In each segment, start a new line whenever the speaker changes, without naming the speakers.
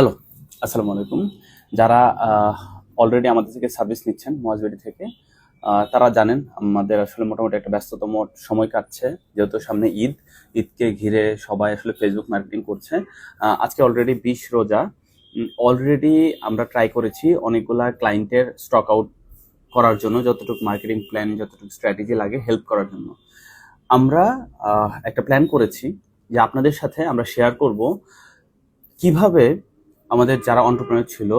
Hello, আসসালামু আলাইকুম। যারা অলরেডি আমাদের থেকে সার্ভিস নিচ্ছেন মোয়াজবেরি থেকে, তারা জানেন আমাদের আসলে মোটামুটি একটা ব্যস্ততম সময় কাটছে। যেহেতু সামনে ঈদ, ঈদকে ঘিরে সবাই আসলে ফেসবুক মার্কেটিং করছে। আজকে অলরেডি 20 রোজা। অলরেডি আমরা ট্রাই করেছি অনেকগুলা ক্লায়েন্টের স্টক আউট করার জন্য, যতটুকু মার্কেটিং প্ল্যান, যতটুকু স্ট্র্যাটেজি লাগে হেল্প করার জন্য। আমরা একটা প্ল্যান করেছি যে আপনাদের সাথে আমরা শেয়ার করব কিভাবে আমাদের যারা এন্টারপ্রেনার ছিল,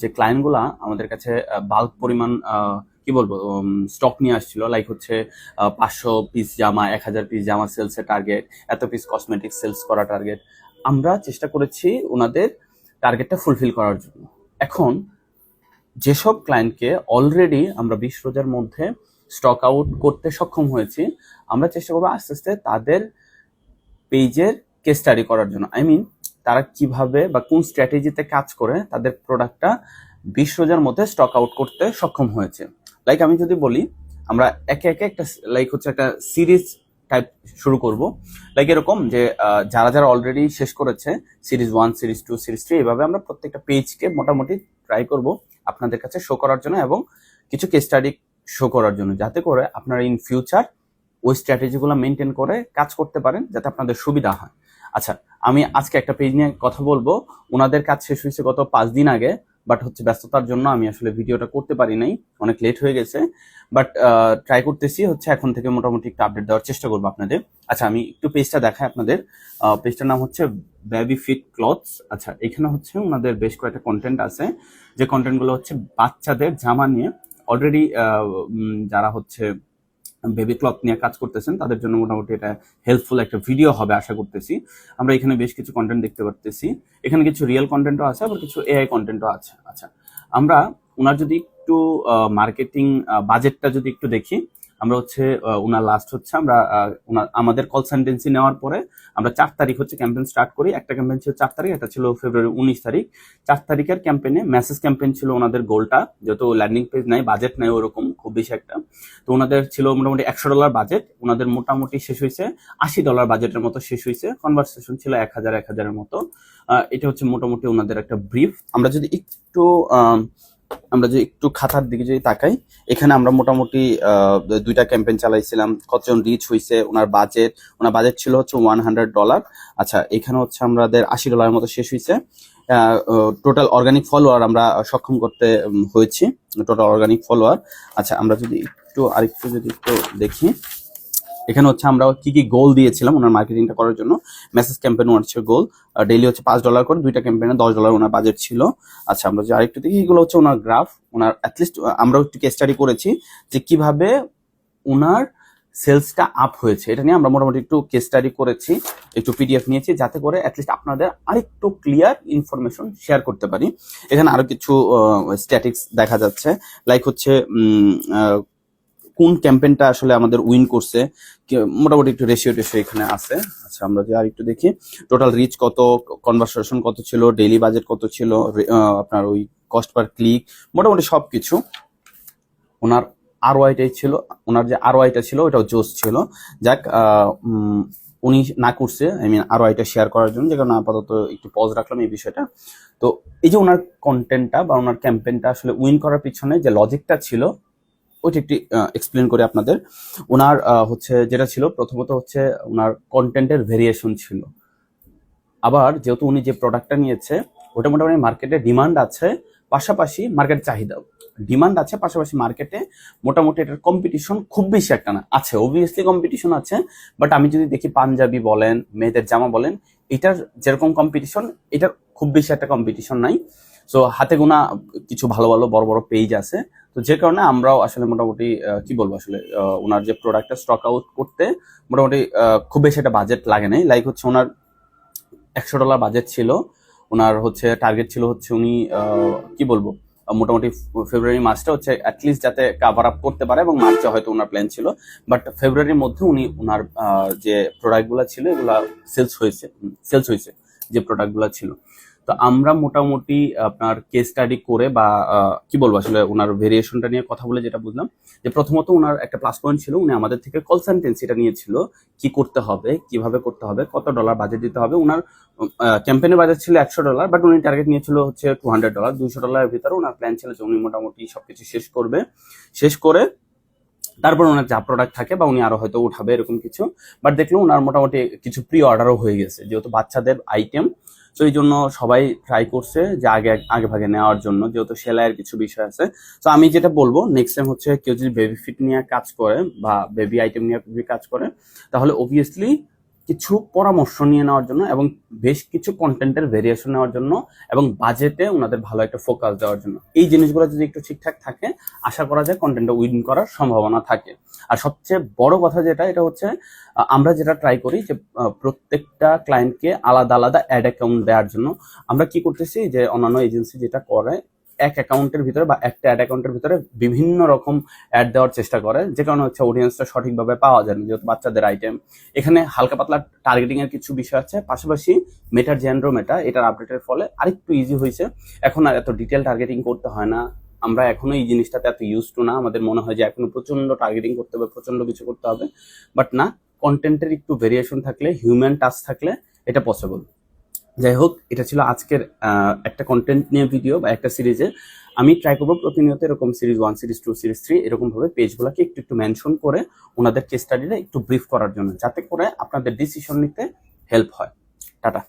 যে ক্লায়েন্টগুলা আমাদের কাছে বাল্ক পরিমাণ কি বলবো স্টক নিয়ে আসছিল, লাইক হচ্ছে 500 পিস জামা, 1000 পিস জামা সেলসের টার্গেট, এত পিস কসমেটিক সেলস করা টার্গেট। আমরা চেষ্টা করেছি ওনাদের টার্গেটটা ফুলফিল করার জন্য। এখন যেসব ক্লায়েন্টকে অলরেডি আমরা 20 রোজার মধ্যে স্টক আউট করতে সক্ষম হয়েছি, আমরা চেষ্টা করবো আস্তে আস্তে তাদের পেজের কেস স্টাডি করার জন্য। আই মিন, তারা কিভাবে বা কোন স্ট্র্যাটেজিতে কাজ করে তাদের প্রোডাক্টটা 20 রোজার মধ্যে স্টক আউট করতে সক্ষম হয়েছে। লাইক আমি যদি বলি, আমরা একে একে একটা লাইক হচ্ছে একটা সিরিজ টাইপ শুরু করব। লাইক এরকম যে যারা যারা অলরেডি শেষ করেছে সিরিজ 1, সিরিজ 2, সিরিজ 3, এভাবে আমরা প্রত্যেকটা পেজকে মোটামুটি ট্রাই করব আপনাদের কাছে শো করার জন্য এবং কিছু কেস স্টাডি শো করার জন্য, যাতে করে আপনারা ইন ফিউচার ওই স্ট্র্যাটেজিগুলো মেনটেন করে কাজ করতে পারেন, যাতে আপনাদের সুবিধা হয়। আচ্ছা, আমি আজকে একটা পেজ নিয়ে কথা বলবো। ওনাদের কাজ শেষ হয়েছে গত 5 দিন আগে, বাট হচ্ছে ব্যস্ততার জন্য আমি আসলে ভিডিওটা করতে পারি নাই, অনেক লেট হয়ে গেছে। বাট ট্রাই করতেছি হচ্ছে এখন থেকে মোটামুটি একটা আপডেট দেওয়ার চেষ্টা করবো আপনাদের। আচ্ছা, আমি একটু পেজটা দেখাই আপনাদের। পেজটার নাম হচ্ছে বেবি ফিট ক্লথস। আচ্ছা, এখানে হচ্ছে ওনাদের বেশ কয়েকটা কন্টেন্ট আছে, যে কন্টেন্টগুলো হচ্ছে বাচ্চাদের জামা নিয়ে। অলরেডি যারা হচ্ছে বেবি ক্লথ নিয়ে কাজ করতেছেন তাদের জন্য মোটামুটি এটা হেল্পফুল একটা ভিডিও হবে আশা করতেছি। আমরা এখানে বেশ কিছু কন্টেন্ট দেখতে পারতেছি। এখানে কিছু রিয়েল কন্টেন্টও আছে, আবার কিছু এআই কন্টেন্টও আছে। আচ্ছা, আমরা ওনার যদি একটু মার্কেটিং বাজেটটা যদি একটু দেখি, আমরা হচ্ছে ওনার লাস্ট হচ্ছে আমরা আমাদের কল সেন্টেন্সি নেওয়ার পরে আমরা 4 তারিখ হচ্ছে ক্যাম্পেইন স্টার্ট করি। একটা ক্যাম্পেইন ছিল 4 তারিখ, একটা ছিল ফেব্রুয়ারি 19 তারিখ। 4 তারিখের ক্যাম্পেইনে মেসেজ ক্যাম্পেইন ছিল ওনাদের গোলটা, যেহেতু ল্যান্ডিং পেজ নাই, বাজেট নাই ওরকম খুব বেশি একটা। তো ওনাদের ছিল মোটামুটি $100 বাজেট। ওনাদের মোটামুটি শেষ হয়েছে $80 বাজেটের মতো শেষ হয়েছে। কনভারসেশন ছিল 1000-1000-এর মতো। এটা হচ্ছে মোটামুটি ওনাদের একটা ব্রিফ। আমরা যদি একটু খাতার দিকে যদি তাকাই, এখানে আমরা মোটামুটি 2টা ক্যাম্পেইন চালাইছিলাম। কতজন রিচ হয়েছে, ওনার বাজেট ছিল হচ্ছে $100। আচ্ছা, এখানে হচ্ছে আমাদের $80 মতো শেষ হয়েছে। টোটাল অর্গানিক ফলোয়ার আমরা সক্ষম করতে হয়েছি, টোটাল অর্গানিক ফলোয়ার। আচ্ছা, আমরা যদি আরেকটু দেখি, এখানে হচ্ছে আমরা কি কি গোল দিয়েছিলাম ওনার মার্কেটিংটা করার জন্য। মেসেজ ক্যাম্পেইন ওনার ছিল গোল, ডেইলি হচ্ছে $5 করে, 2টা ক্যাম্পেইনে $10 ওনার বাজেট ছিল। আচ্ছা, আমরা যে আরেকটু দেখি, এগুলো হচ্ছে ওনার গ্রাফ। ওনার অ্যাটলিস্ট আমরা একটু কেস স্টাডি করেছি যে কিভাবে ওনার সেলসটা আপ হয়েছে, এটা নিয়ে আমরা মোটামুটি একটু কেস স্টাডি করেছি, একটু পিডিএফ নিয়েছি, যাতে করে অ্যাটলিস্ট আপনাদের আরেকটু ক্লিয়ার ইনফরমেশন শেয়ার করতে পারি। এখানে আরো কিছু স্ট্যাটিক্স দেখা যাচ্ছে, লাইক হচ্ছে কোন ক্যাম্পেইনটা আসলে আমাদের উইন করছে, মোটামুটি একটু রেশিও এখানে আছে। আচ্ছা, আমরা যে আরেকটু দেখি, টোটাল রিচ কত, কনভারসেশন কত ছিল, ডেইলি বাজেট কত ছিল, আপনার ওই কস্ট পার ক্লিক, মোটামুটি সবকিছু। ওনার আরওআইটাই ছিল, ওনার যে আরওআইটা ছিল ওটাও জোস ছিল। যাক, উনি না করছে, আই মিন আরওআইটা শেয়ার করার জন্য, যে কারণে আপাতত একটু পজ রাখলাম এই বিষয়টা। তো এই যে ওনার কন্টেন্টটা বা ওনার ক্যাম্পেইনটা আসলে উইন করার পিছনে যে লজিকটা ছিল, ওইটা একটু এক্সপ্লেন করে আপনাদের। ওনার হচ্ছে যেটা ছিল, প্রথমত হচ্ছে ওনার কন্টেন্টের ভেরিয়েশন ছিল। আবার যেহেতু উনি যে প্রোডাক্টটা নিয়েছে ওটা মোটামুটি মার্কেটে ডিমান্ড আছে, পাশাপাশি মার্কেট চাহিদাও ডিমান্ড আছে, পাশাপাশি মার্কেটে মোটামুটি এটার কম্পিটিশন খুব বেশি একটা না, আছে অবভিয়াসলি কম্পিটিশন আছে। বাট আমি যদি দেখি পাঞ্জাবি বলেন, মেয়েদের জামা বলেন, এটার যেরকম কম্পিটিশন, এটার খুব বেশি একটা কম্পিটিশন নাই। সো হাতে গোনা কিছু ভালো ভালো বড় বড় পেজ আছে। তো যে কারণে আমরাও আসলে মোটামুটি কি বলবো, আসলে ওনার যে প্রোডাক্টটা স্টক আউট করতে মোটামুটি খুব বেশি একটা বাজেট লাগে নাই। লাইক হচ্ছে ওনার $100 বাজেট ছিল, ওনার হচ্ছে টার্গেট ছিল হচ্ছে উনি কি বলবো মোটামুটি ফেব্রুয়ারি মাসটা হচ্ছে অ্যাটলিস্ট যাতে কাভার আপ করতে পারে, এবং মার্চে হয়তো ওনার প্ল্যান ছিল। বাট ফেব্রুয়ারির মধ্যে উনি ওনার যে প্রোডাক্টগুলো ছিল এগুলা সেলস হয়েছে যে প্রোডাক্টগুলো ছিল। তো আমরা মোটামুটি আপনার কেস স্টাডি করে বা কি বলবো আসলে ওনার ভেরিয়েশনটা নিয়ে কথা বলে যেটা বুঝলাম যে প্রথমত ওনার একটা প্লাস পয়েন্ট ছিল, উনি আমাদের থেকে কনসালটেন্সিটা নিয়েছিল কি করতে হবে, কিভাবে করতে হবে, কত ডলার বাজেট দিতে হবে। ওনার ক্যাম্পেইনের বাজেট ছিল $100, বাট উনি টার্গেট নিয়েছিল হচ্ছে $200, $200 ভিতরে ওনার প্ল্যান ছিল যে উনি মোটামুটি সবকিছু শেষ করবে। শেষ করে তারপর ওনার যা প্রোডাক্ট থাকে বা উনি আরো হয়তো উঠাবে এরকম কিছু, বাট দেখলো ওনার মোটামুটি কিছু প্রি অর্ডারও হয়ে গেছে, যেহেতু বাচ্চাদের আইটেম। তো এই জন্য সবাই ট্রাই করছে যে আগে আগে ভাগে নেওয়ার জন্য, যেহেতু সেলাইয়ের কিছু বিষয় আছে। তো আমি যেটা বলবো নেক্সট টাইম হচ্ছে কেউ যদি বেবি ফিট নিয়ে কাজ করে বা বেবি আইটেম নিয়ে যদি কাজ করে, তাহলে অবভিয়াসলি কিছু পরামর্শ নিয়ে নেওয়ার জন্য এবং বেশ কিছু কন্টেন্টের ভেরিয়েশন নেওয়ার জন্য এবং বাজেটে ওনাদের ভালো একটা ফোকাস দেওয়ার জন্য, এই জিনিসগুলো যদি একটু ঠিকঠাক থাকে আশা করা যায় কন্টেন্টে উইন করার সম্ভাবনা থাকে। আর সবচেয়ে বড় কথা যেটা, এটা হচ্ছে আমরা যেটা ট্রাই করি যে প্রত্যেকটা ক্লায়েন্টকে আলাদা আলাদা অ্যাড অ্যাকাউন্ট দেওয়ার জন্য আমরা কি করতেছি যে অন্যান্য এজেন্সি যেটা করে এক অ্যাকাউন্টের ভিতরে বা একটা অ্যাড অ্যাকাউন্টের ভিতরে বিভিন্ন রকম অ্যাড দেওয়ার চেষ্টা করে, যে কারণে হচ্ছে অডিয়েন্সটা সঠিকভাবে পাওয়া যায় না, যেহেতু বাচ্চাদের আইটেম। এখানে হালকা পাতলা টার্গেটিং এর কিছু বিষয় আছে, পাশাপাশি মেটার জেনরো মেটা এটার আপডেটের ফলে আরেকটু ইজি হয়েছে। এখন আর এত ডিটেল টার্গেটিং করতে হয় না, আমরা এখনো এই জিনিসটাতে এত ইউজ টু না। আমাদের মনে হয় যে এখনো প্রচন্ড টার্গেটিং করতে হবে, প্রচন্ড কিছু করতে হবে, বাট না, কন্টেন্টের একটু ভেরিয়েশন থাকলে, হিউম্যান টাচ থাকলে এটা পসিবল। যাই হোক, এটা ছিল আজকের একটা কন্টেন্ট নিয়ে ভিডিও বা একটা সিরিজে। আমি ট্রাই করবো প্রতিনিয়ত এরকম সিরিজ 1, সিরিজ 2, সিরিজ 3 এরকম ভাবে পেজগুলোকে একটু একটু মেনশন করে ওনাদের কেস স্টাডিটা একটু ব্রিফ করার জন্য, যাতে করে আপনাদের ডিসিশন নিতে হেল্প হয়। টাটা।